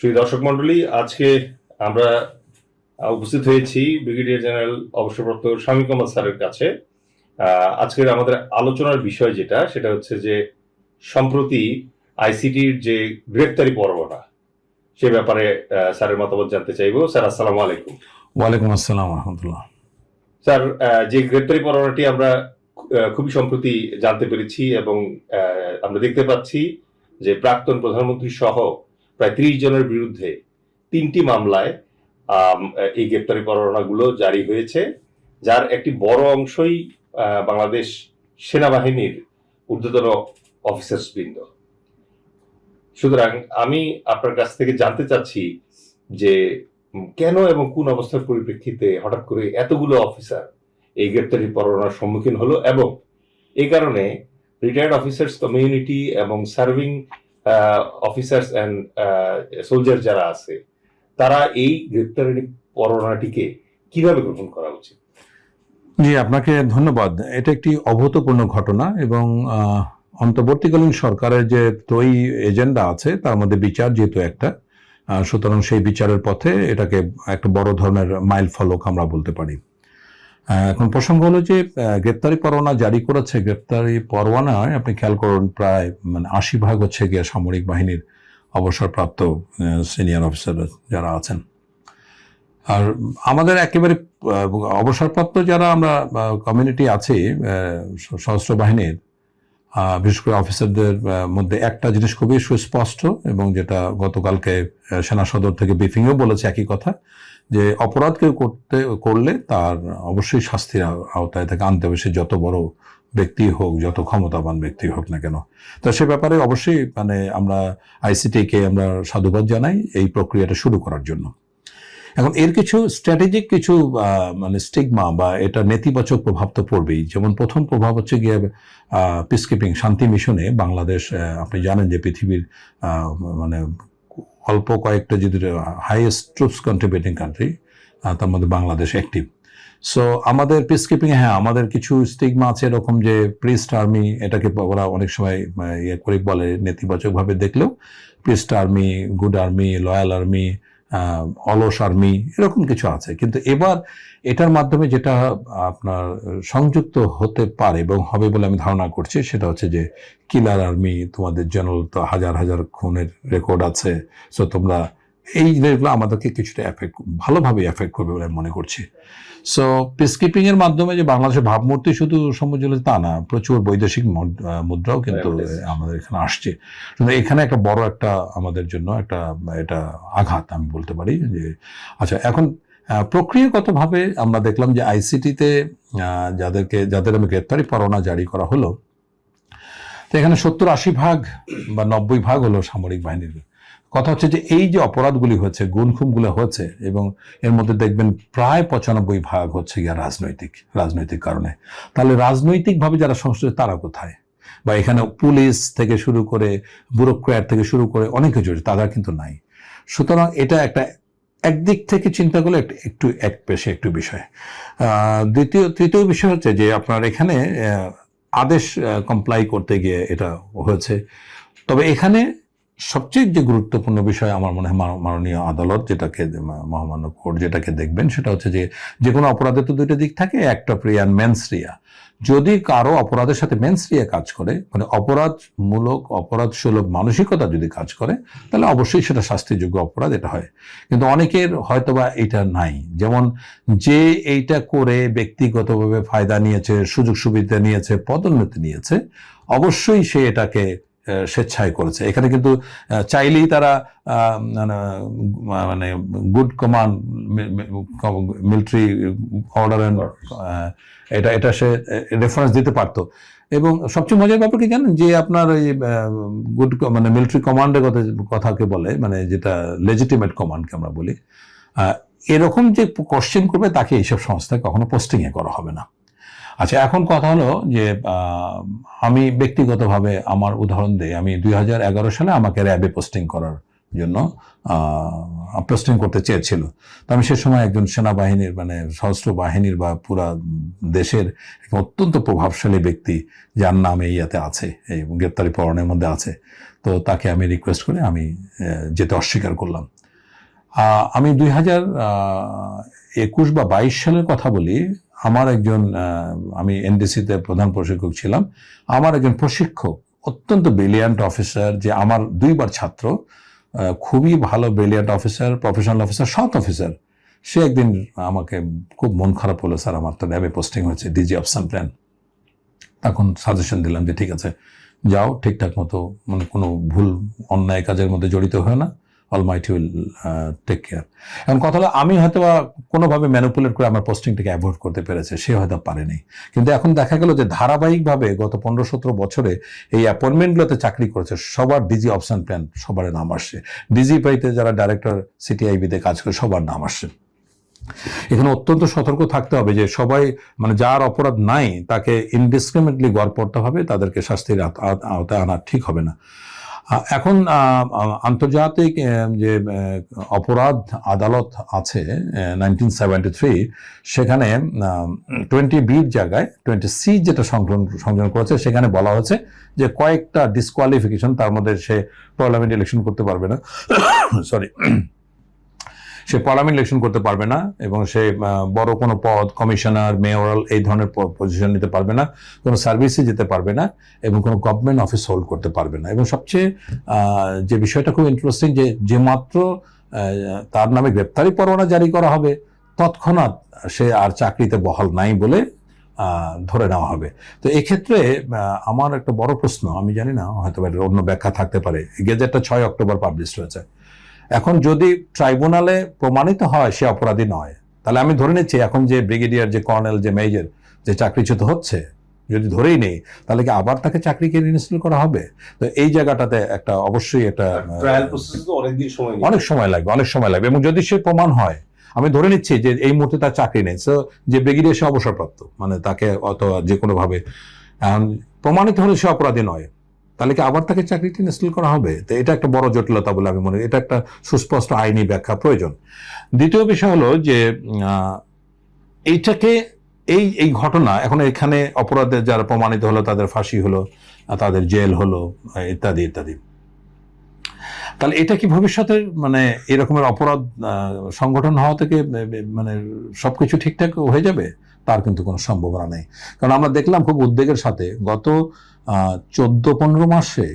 প্রিয় দর্শক মন্ডলী, আজকে আমরা উপস্থিত হয়েছি ব্রিগেডিয়ার জেনারেল অবসরপ্রাপ্ত শামীম কামাল স্যারের কাছে। আজকের আমাদের আলোচনার বিষয় সেটা হচ্ছে যে সম্প্রতি আইসিটির যে গ্রেপ্তারি পরোয়ানা, সে ব্যাপারে স্যারের মতামত জানতে চাইবো। স্যার, আসসালামু আলাইকুম। ওয়ালাইকুম আসসালাম রহমতুল্লাহ। স্যার, যে গ্রেপ্তারি পরোয়ানাটি আমরা খুবই সম্প্রতি জানতে পেরেছি এবং আমরা দেখতে পাচ্ছি যে প্রাক্তন প্রধানমন্ত্রী সহ প্রায় 30 জনের বিরুদ্ধে 3টি মামলায় এই গ্রেপ্তারি পরোয়ানাগুলো জারি হয়েছে, যার একটি বড় অংশই বাংলাদেশ সেনাবাহিনীর ঊর্ধ্বতন অফিসার্স বৃন্দ। সুতরাং আমি আপনার কাছ থেকে জানতে চাচ্ছি যে কেন এবং কোন অবস্থার পরিপ্রেক্ষিতে হঠাৎ করে এতগুলো অফিসার এই গ্রেপ্তারি পরোয়ানার সম্মুখীন হলো, এবং এই কারণে রিটায়ার্ড অফিসার্স কমিউনিটি এবং সার্ভিং অফিসার্স অ্যান্ড সোলজার যারা আছে, তারা এই গ্রেপ্তারি পরোয়ানাটিকে কিভাবে গ্রহণ করা উচিত? জি, আপনাকে ধন্যবাদ। এটা একটি অভূতপূর্ণ ঘটনা এবং অন্তর্বর্তীকালীন সরকারের যে ত্রয়ী এজেন্ডা আছে তার মধ্যে বিচার যেহেতু একটা, সুতরাং সেই বিচারের পথে এটাকে একটা বড় ধরনের মাইল ফলক আমরা বলতে পারি। এখন প্রসঙ্গ হলো যে গ্রেপ্তারি পরোয়ানা জারি করেছে। গ্রেপ্তারি পরোয়ানায় আপনি খেয়াল করুন প্রায় 80% হচ্ছে গিয়ে সামরিক বাহিনীর অবসরপ্রাপ্ত সিনিয়র অফিসার যারা আছেন। আর আমাদের একেবারে অবসরপ্রাপ্ত যারা আমরা কমিউনিটি আছি সশস্ত্র বাহিনীর, বিশেষ করে অফিসারদের মধ্যে একটা জিনিস খুবই সুস্পষ্ট এবং যেটা গতকালকে সেনা সদর থেকে ব্রিফিংও বলেছে একই কথা, যে অপরাধ কেউ করলে তার অবশ্যই শাস্তির আওতায় থেকে আনতে হবে, সে যত বড় ব্যক্তি হোক, যত ক্ষমতাবান ব্যক্তি হোক না কেন। তো সে ব্যাপারে অবশ্যই আমরা আইসিটিকে আমরা সাধুবাদ জানাই এই প্রক্রিয়াটা শুরু করার জন্য। এখন এর কিছু স্ট্র্যাটেজিক কিছু স্টিগমা বা এটা নেতিবাচক প্রভাব তো পড়বেই। যেমন প্রথম প্রভাব হচ্ছে গিয়ে পিসকিপিং শান্তি মিশনে বাংলাদেশ, আপনি জানেন যে পৃথিবীর অল্প কয়েকটা যদি হাইয়েস্ট ট্রুপস কন্ট্রিবিউটিং কান্ট্রি, তার মধ্যে বাংলাদেশ অ্যাক্টিভ। সো আমাদের পিসকিপিং আমাদের কিছু স্টিগমা আছে এরকম যে প্রিস্ট আর্মি, এটাকে ওরা অনেক সময় ইয়ে করে বলে নেতিবাচকভাবে দেখলেও, priest army, good army, loyal army, অলস আর্মি, এরকম কিছু আছে। কিন্তু এবার এটার মাধ্যমে যেটা আপনার সংযুক্ত হতে পারে এবং হবে বলে আমি ধারণা করছি, সেটা হচ্ছে যে কিলার আর্মি, তোমাদের জেনারেল তো হাজার হাজার খুনের রেকর্ড আছে, সো তোমরা এই জিনিসগুলো আমাদেরকে কিছুটা ভালোভাবে এফেক্ট করবে বলে আমি মনে করছি। সো পিসকিপিং এর মাধ্যমে যে বাংলাদেশের ভাবমূর্তি শুধু সমুজ্জ্বল তা না, প্রচুর বৈদেশিক মুদ্রাও কিন্তু আমাদের এখানে আসছে। এখানে একটা বড় একটা আমাদের জন্য এটা আঘাত আমি বলতে পারি। যে আচ্ছা, এখন প্রক্রিয়াগতভাবে আমরা দেখলাম যে আইসিটিতে যাদের আমি গ্রেপ্তারি পরোয়ানা জারি করা হলো, তো এখানে 70-80% বা 90% হলো সামরিক বাহিনীর। কথা হচ্ছে যে এই যে অপরাধগুলি হয়েছে, গুনখুমগুলো হয়েছে, এবং এর মধ্যে দেখবেন প্রায় 95% হচ্ছে গিয়ে রাজনৈতিক কারণে। তাহলে রাজনৈতিকভাবে যারা সংশ্লিষ্ট তারা কোথায়? বা এখানে পুলিশ থেকে শুরু করে ব্যুরোক্র্যাট থেকে শুরু করে অনেকে জড়িত, তারা কিন্তু নাই। সুতরাং এটা একদিক থেকে চিন্তা করলে একটু এক পেশে একটু বিষয়। তৃতীয় বিষয় হচ্ছে যে আপনার এখানে আদেশ কমপ্লাই করতে গিয়ে এটা হয়েছে। তবে এখানে সবচেয়ে যে গুরুত্বপূর্ণ বিষয় আমার মনে হয় মাননীয় আদালত মহামান্য কোর্ট যেটাকে দেখবেন, সেটা হচ্ছে যে কোনো অপরাধের তো দুইটা দিক থাকে, একটা প্রিয়া মেন্স রিয়া। যদি কারো অপরাধের সাথে মেন্স রিয়া কাজ করে, অপরাধ সুলভ মানসিকতা যদি কাজ করে, তাহলে অবশ্যই সেটা শাস্তিযোগ্য অপরাধ এটা হয়। কিন্তু অনেকের হয়তোবা এটা নাই। যেমন যে এইটা করে ব্যক্তিগতভাবে ফায়দা নিয়েছে, সুযোগ সুবিধা নিয়েছে, পদোন্নতি নিয়েছে, অবশ্যই সে এটাকে স্বেচ্ছায় করেছে। এখানে কিন্তু চাইলেই তারা গুড কমান্ড, মিলিটারি অর্ডার এটা সে রেফারেন্স দিতে পারতো। এবং সবচেয়ে মজার ব্যাপার কি জানেন, যে আপনার এই গুড মিলিটারি কমান্ডের কথাকে বলে, যেটা লেজিটিমেট কমান্ডকে আমরা বলি, এরকম যে কোশ্চেন করবে তাকে এইসব সংস্থায় কখনো পোস্টিংয়ে করা হবে না। আচ্ছা, এখন কথা হলো যে আমি ব্যক্তিগতভাবে আমার উদাহরণ দিই। আমি 2011 সালে আমাকে র্যাবে পোস্টিং করার জন্য পোস্টিং করতে চেয়েছিল। তো আমি সে সময় একজন সেনাবাহিনীর মানে সশস্ত্র বাহিনীর বা পুরা দেশের অত্যন্ত প্রভাবশালী ব্যক্তি যার নাম এই ইয়াতে আছে, এই গ্রেপ্তারি পরোয়ানার মধ্যে আছে, তো তাকে আমি রিকোয়েস্ট করে আমি যেতে অস্বীকার করলাম। আমি 2021 বা 22 সালের কথা বলি, আমার একজন আমি এনডিসিতে প্রধান প্রশিক্ষক ছিলাম, আমার একজন প্রশিক্ষক অত্যন্ত ব্রিলিয়ান্ট অফিসার, যে আমার 2বার ছাত্র, খুবই ভালো ব্রিলিয়ান্ট অফিসার, প্রফেশনাল অফিসার, সৎ অফিসার, সে একদিন আমাকে খুব মন খারাপ হলো, স্যার আমার তো র্যাবে পোস্টিং হয়েছে ডিজি অপশন প্ল্যান। তখন সাজেশন দিলাম যে ঠিক আছে যাও, ঠিকঠাক মতো মানে কোনো ভুল অন্যায় কাজের মধ্যে জড়িত হয় না, অলমাইটি উইল টেক কেয়ার। এখন কথা হলো আমি হয়তো কোনোভাবে ম্যানিপুলেট করে আমার পোস্টিংটাকে অ্যাভয়েড করতে পেরেছে, সে হয়তো পারেনি। কিন্তু এখন দেখা গেল যে ধারাবাহিকভাবে গত 15-17 বছরে এই অ্যাপয়েন্টমেন্টগুলোতে চাকরি করেছে সবার ডিজি অপশন প্ল্যান, সবার নাম আসছে। ডিজিপিতে যারা ডাইরেক্টর সিটিআইবিতে কাজ করে সবার নাম আসছে। এখানে অত্যন্ত সতর্ক থাকতে হবে যে সবাই মানে যার অপরাধ নাই তাকে ইনডিসক্রিমিনেটলি গড়পড়তে তাদেরকে শাস্তির আওতায় আনা ঠিক হবে না। এখন আন্তর্জাতিক যে অপরাধ আদালত আছে 1973, সেখানে 20B জায়গায় 20C যেটা সংযোজন করেছে, সেখানে বলা হয়েছে যে কয়েকটা ডিসকোয়ালিফিকেশন, তার মধ্যে সে পার্লামেন্ট ইলেকশন করতে পারবে না, সরি, সে পার্লামেন্ট ইলেকশন করতে পারবে না, এবং সে বড় কোনো পদ, কমিশনার, মেয়রাল এই ধরনের পজিশন নিতে পারবে না, কোনো সার্ভিসে যেতে পারবে না, এবং কোনো গভর্নমেন্ট অফিস হোল্ড করতে পারবে না। এবং সবচেয়ে যে বিষয়টা খুব ইন্টারেস্টিং, যে মাত্র তার নামে গ্রেপ্তারি পরোয়ানা জারি করা হবে তৎক্ষণাৎ সে আর চাকরিতে বহাল নাই বলে ধরে নেওয়া হবে। তো এক্ষেত্রে আমার একটা বড় প্রশ্ন, আমি জানি না হয়তো অন্য ব্যাখ্যা থাকতে পারে, গেজেটটা 6 অক্টোবর পাবলিশ হয়েছে। এখন যদি ট্রাইব্যুনালে প্রমাণিত হয় সে অপরাধী নয়, তাহলে আমি ধরে নিচ্ছি এখন যে ব্রিগেডিয়ার, যে কর্নেল, যে মেজর, যে চাকরিচ্যুত হচ্ছে, যদি ধরেই নেই, তাহলে কি আবার তাকে চাকরিকে রিইনস্টল করা হবে? তো এই জায়গাটাতে একটা অবশ্যই একটা ট্রায়াল প্রসেস তো অনেক সময় লাগবে, এবং যদি সে প্রমাণ হয়, আমি ধরে নিচ্ছি যে এই মুহূর্তে তার চাকরি নেই, সো যে ব্রিগেডিয়ার সে অবসরপ্রাপ্ত, মানে তাকে অথবা যে কোনো ভাবে প্রমাণিত হলে সে অপরাধী নয়, তাহলে কি আবার তাকে চাকরিটি ইনস্টল করা হবে? তো এটা একটা বড় জটিলতা বলে আমি মনে করি, এটা একটা সুস্পষ্ট আইনি ব্যাখ্যা প্রয়োজন। দ্বিতীয় বিষয় হলো যে এইটাকে এই ঘটনা এখন এখানে অপরাধের যারা প্রমাণিত হলো তাদের ফাঁসি হলো, তাদের জেল হলো, ইত্যাদি ইত্যাদি। তাহলে এটা কি ভবিষ্যতে মানে এরকমের অপরাধ সংগঠন হওয়া থেকে মানে সবকিছু ঠিকঠাক হয়ে যাবে? তার কিন্তু কোনো সম্ভাবনা নেই। কারণ আমরা দেখলাম খুব উদ্বেগের সাথে গত 14-15 মাসে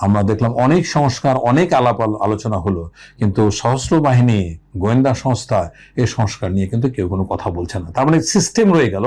আমরা দেখলাম অনেক সংস্কার, অনেক আলাপ আলোচনা হলো, কিন্তু সশস্ত্র বাহিনী, গোয়েন্দা সংস্থা এই সংস্কার নিয়ে কিন্তু কেউ কোনো কথা বলছে না। তার মানে সিস্টেম রয়ে গেল,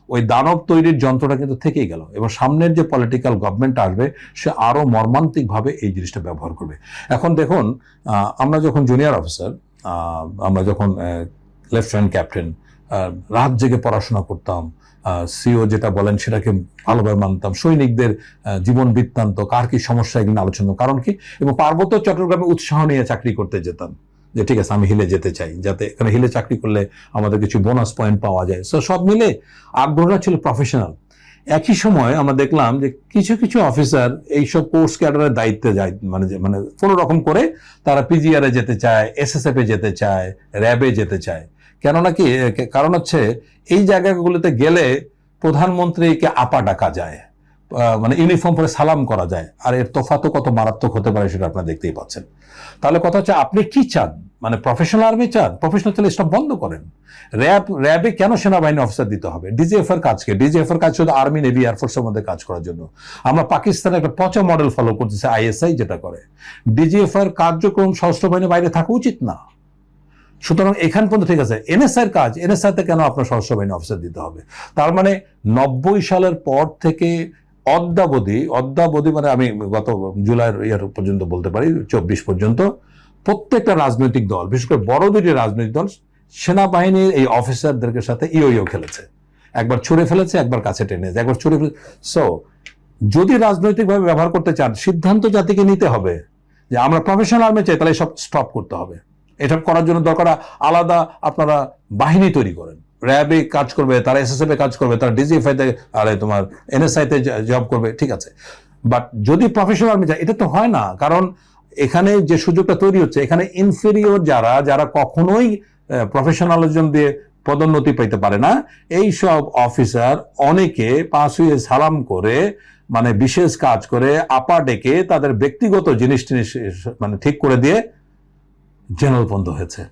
ওই দানব তৈরির যন্ত্রটা কিন্তু থেকেই গেল, এবং সামনের যে পলিটিক্যাল গভর্নমেন্ট আসবে সে আরো মর্মান্তিকভাবে এই জিনিসটা ব্যবহার করবে। এখন দেখুন, আমরা যখন জুনিয়র অফিসার, আমরা যখন লেফটেন্যান্ট ক্যাপ্টেন, রাত জেগে পড়াশোনা করতাম, সিও যেটা বলেন সেটাকে ভালোভাবে মানতাম, সৈনিকদের জীবন বৃত্তান্ত, কার কি সমস্যা এগুলো আলোচনা, কারণ কি, এবং পার্বত্য চট্টগ্রামে উৎসাহ নিয়ে চাকরি করতে যেতাম, যে ঠিক আছে আমি হিলে যেতে চাই, যাতে এখানে হিলে চাকরি করলে আমাদের কিছু বোনাস পয়েন্ট পাওয়া যায়। সো সব মিলে আগ্রহটা ছিল প্রফেশনাল। একই সময় আমরা দেখলাম যে কিছু কিছু অফিসার এইসব কোর্স ক্যাডারের দায়িত্বে যায়, মানে কোনো রকম করে তারা পিজিআর এ যেতে চায়, এসএসএফ এ যেতে চায়, র্যাবে যেতে চায়। কেননা কি, কারণ হচ্ছে এই জায়গাগুলোতে গেলে প্রধানমন্ত্রীকে আপা ডাকা যায়, মানে ইউনিফর্ম পরে সালাম করা যায়, আর এর তফাৎ কত মারাত্মক হতে পারে সেটা আপনারা দেখতেই পাচ্ছেন। তাহলে কথা হচ্ছে আপনি কি চান, মানে প্রফেশনাল আর্মি চান? প্রফেশনাল চলে স্টপ বন্ধ করেন। র্যাবে কেন সেনাবাহিনী অফিসার দিতে হবে? ডিজিএফ এর কাজকে, ডিজিএফ এর কাজ শুধু আর্মি, নেভি, এয়ারফোর্সের মধ্যে কাজ করার জন্য। আমরা পাকিস্তানে একটা পচা মডেল ফলো করতেছি, আইএসআই যেটা করে। ডিজিএফ এর কার্যক্রম সশস্ত্র বাহিনীর বাইরে থাকা উচিত না। সুতরাং এখান পর্যন্ত ঠিক আছে, এনএসআই এর কাজ, এনএসআই তে কেন আপনার সশস্ত্র বাহিনী অফিসার দিতে হবে? তার মানে 90 সালের পর থেকে অদ্যাবধি মানে আমি গত জুলাইয়ের ইয়ার পর্যন্ত বলতে পারি, 24 পর্যন্ত প্রত্যেকটা রাজনৈতিক দল, বিশেষ করে বড় দুটি রাজনৈতিক দল সেনাবাহিনীর এই অফিসারদেরকে সাথে ইও খেলেছে। একবার ছুড়ে ফেলেছে, একবার কাছে টেনেছে, একবার ছুড়ে ফেলেছে। সো যদি রাজনৈতিকভাবে ব্যবহার করতে চান, সিদ্ধান্ত জাতিকে নিতে হবে যে আমরা প্রফেশনাল আর্মি চাই, তাহলে সব স্টপ করতে হবে। এটা করার জন্য দরকার আলাদা আপনারা বাহিনী তৈরি করেন, র্যাবে কাজ করবে, তারা এসএসএফ এ কাজ করবে, তারা ডিজিএফআই তে, আরে তোমার এনএসআই তে জব করবে, ঠিক আছে। বাট যদি প্রফেশনাল আর্মি চাই, এটা তো হয় না। কারণ এখানে যে সুযোগটা তৈরি হচ্ছে, এখানে ইনফেরিয়র যারা কখনোই প্রফেশনালিজম দিয়ে পদোন্নতি পাইতে পারে না, এই সব অফিসার অনেকে পাশ হয়ে সালাম করে, মানে বিশেষ কাজ করে আপা ডেকে তাদের ব্যক্তিগত জিনিস টিনিস মানে ঠিক করে দিয়ে জেনারেল পর্যন্ত হয়েছে।